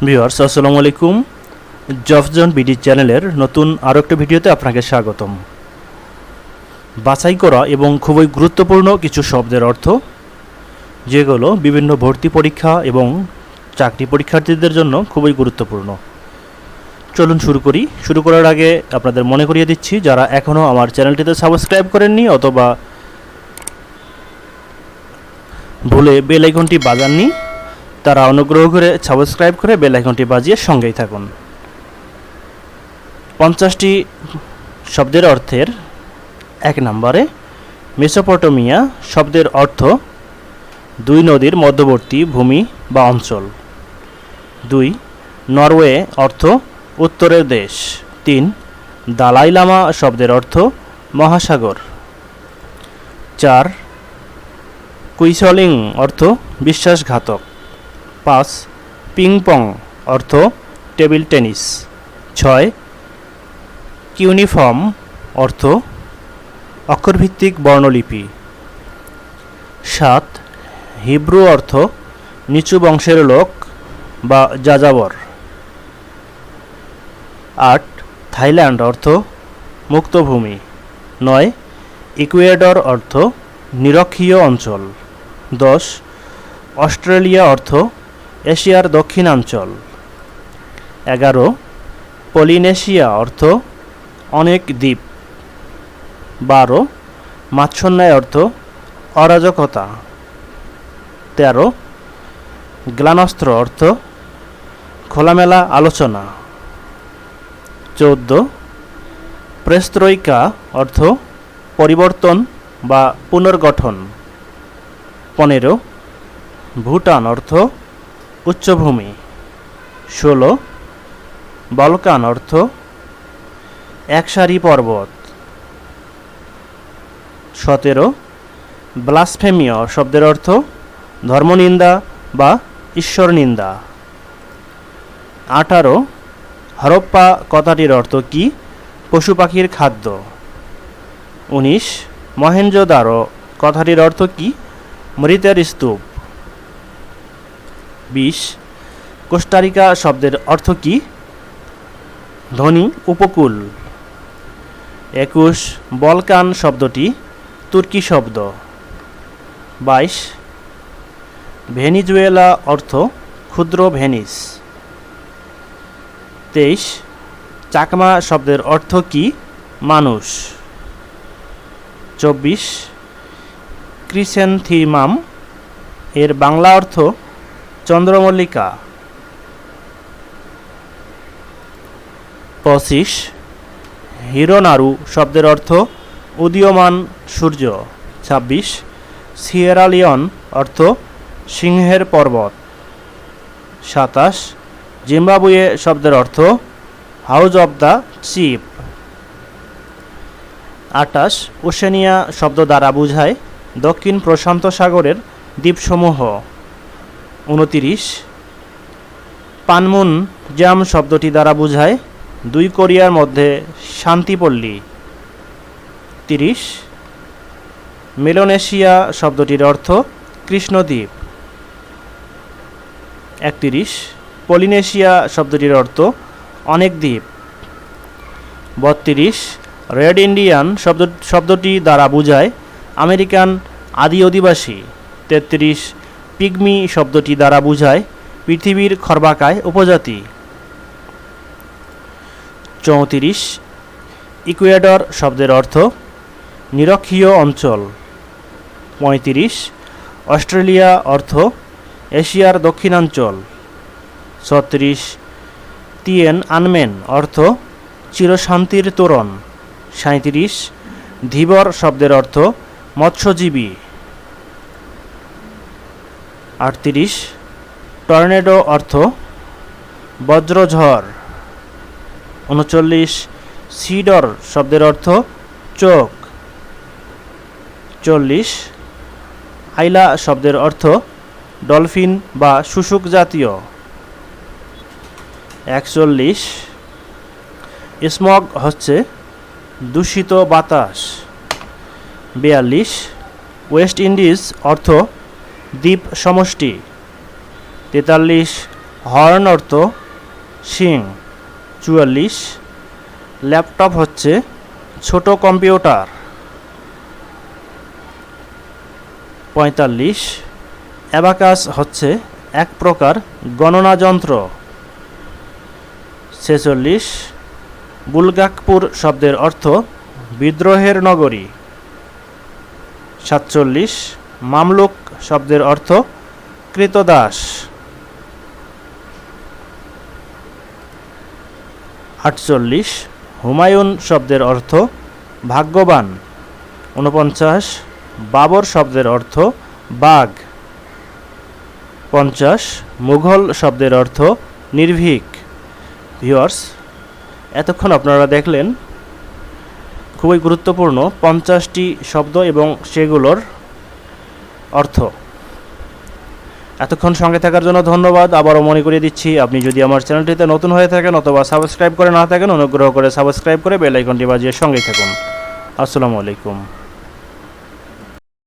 Viewers আসসালামু আলাইকুম। জফজন BD চ্যানেলের নতুন আরও একটা ভিডিওতে আপনাকে স্বাগতম। বাছাই করা এবং খুবই গুরুত্বপূর্ণ কিছু শব্দের অর্থ, যেগুলো বিভিন্ন ভর্তি পরীক্ষা এবং চাকরি পরীক্ষার্থীদের জন্য খুবই গুরুত্বপূর্ণ। চলুন শুরু করি। শুরু করার আগে আপনাদের মনে করিয়ে দিচ্ছি, যারা এখনও আমার চ্যানেলটিতে সাবস্ক্রাইব করেননি অথবা ভুলে বেল আইকনটি বাজাননি, তারা অনুগ্রহ করে সাবস্ক্রাইব করে বেল আইকনটি বাজিয়ে সঙ্গেই থাকুন। 50টি শব্দের অর্থের 1 নম্বরে মেসোপটেমিয়া শব্দের অর্থ 2 নদীর মধ্যবর্তী ভূমি বা অঞ্চল। 2 নরওয়ে অর্থ উত্তরের দেশ। 3 দালাই লামা শব্দের অর্থ মহাসাগর। 4 কুইসলিং অর্থ বিশ্বাসঘাতক। 5 পিং পং অর্থ টেবিল টেনিস। 6 কিউনিফর্ম অর্থ অক্ষরভিত্তিক বর্ণলিপি। 7 হিব্রু অর্থ নিচু বংশের লোক বা যাযাবর। 8 থাইল্যান্ড অর্থ মুক্তভূমি। 9 ইকুয়েডর অর্থ নিরক্ষীয় অঞ্চল। 10 অস্ট্রেলিয়া অর্থ এশিয়ার দক্ষিণাঞ্চল। 11 পলিনেশিয়া অর্থ অনেক দ্বীপ। 12 মাৎসন্যায় অর্থ অরাজকতা। 13 গ্লানস্ত্র অর্থ খোলামেলা আলোচনা। 14 প্রেস্ত্রৈকা অর্থ পরিবর্তন বা পুনর্গঠন। 15 ভুটান অর্থ উচ্চভূমি। 16 বলকান অর্থ একসারি পর্বত। 17 ব্লাসফেমিয়া শব্দের অর্থ ধর্মনিন্দা বা ঈশ্বর নিন্দা। 18 হরপ্পা কথাটির অর্থ কি? পশু পাখির খাদ্য। 19 মহেঞ্জোদারো কথাটির অর্থ কি? মৃতের স্তূপ। 20 কোস্টারিকা শব্দের অর্থ কি? ধনী উপকূল। 21 বলকান শব্দটি তুর্কি শব্দ। 22 ভেনিজুয়েলা অর্থ ক্ষুদ্র ভেনিস। 23 চাকমা শব্দের অর্থ কি? মানুষ। 24 ক্রিসেন্থিমাম এর বাংলা অর্থ চন্দ্রমল্লিকা। 25 হিরোনারু শব্দের অর্থ উদীয়মান সূর্য। 26 সিয়েরা লিওন অর্থ সিংহের পর্বত। 27 জিম্বাবুয়ে শব্দের অর্থ house of the chief. 28 Oceania শব্দ দ্বারা বোঝায় দক্ষিণ প্রশান্ত সাগরের দ্বীপসমূহ। 29 পানমুন জাম শব্দটি দ্বারা বোঝায় 2 কোরিয়ার মধ্যে শান্তিপল্লী। 30 মেলোনেশিয়া শব্দটির অর্থ কৃষ্ণদ্বীপ। 31 পলিনেশিয়া শব্দটির অর্থ অনেক দ্বীপ। 32 রেড ইন্ডিয়ান শব্দটি দ্বারা বোঝায় আমেরিকান আদি অধিবাসী। 33 পিগমি শব্দটি দ্বারা বোঝায় পৃথিবীর খর্বাকায় উপজাতি। 34 ইকুয়েডর শব্দের অর্থ নিরক্ষীয় অঞ্চল। 35 অস্ট্রেলিয়া অর্থ এশিয়ার দক্ষিণাঞ্চল। 36 তিয়েন আনমেন অর্থ চিরশান্তির তোরণ। 37 ধীবর শব্দের অর্থ মৎস্যজীবী। 38 টর্নেডো অর্থ বজ্রঝড়। 39 সিডর শব্দের অর্থ চোখ। 40 আইলা শব্দের অর্থ ডলফিন বা শুশুক জাতীয়। 41 স্মগ হচ্ছে দূষিত বাতাস। 42 ওয়েস্ট ইন্ডিজ অর্থ দ্বীপ সমষ্টি। 43 হর্ন অর্থ শিং। 44, ল্যাপটপ হচ্ছে ছোট কম্পিউটার। 45, অ্যাবাকাস হচ্ছে এক প্রকার গণনা যন্ত্র। 46, বুলগাকপুর শব্দের অর্থ বিদ্রোহের নগরী। 47, মামলুক শব্দের অর্থ কৃতদাস। 48, হুমায়ুন শব্দের অর্থ ভাগ্যবান। 49, বাবর শব্দের অর্থ বাঘ। 50, মুঘল শব্দের অর্থ নির্ভীক। ভিউয়ার্স, এতক্ষণ আপনারা দেখলেন খুবই গুরুত্বপূর্ণ 50টি শব্দ এবং সেগুলোর অর্থ। এতক্ষণ সঙ্গে থাকার জন্য ধন্যবাদ। আবারও মনে করিয়ে দিচ্ছি, আপনি যদি আমার চ্যানেলটিতে নতুন হয়ে থাকেন অথবা সাবস্ক্রাইব করে না থাকেন, অনুগ্রহ করে সাবস্ক্রাইব করে বেল আইকনটি বাজিয়ে সঙ্গেই থাকুন। আসসালামু আলাইকুম।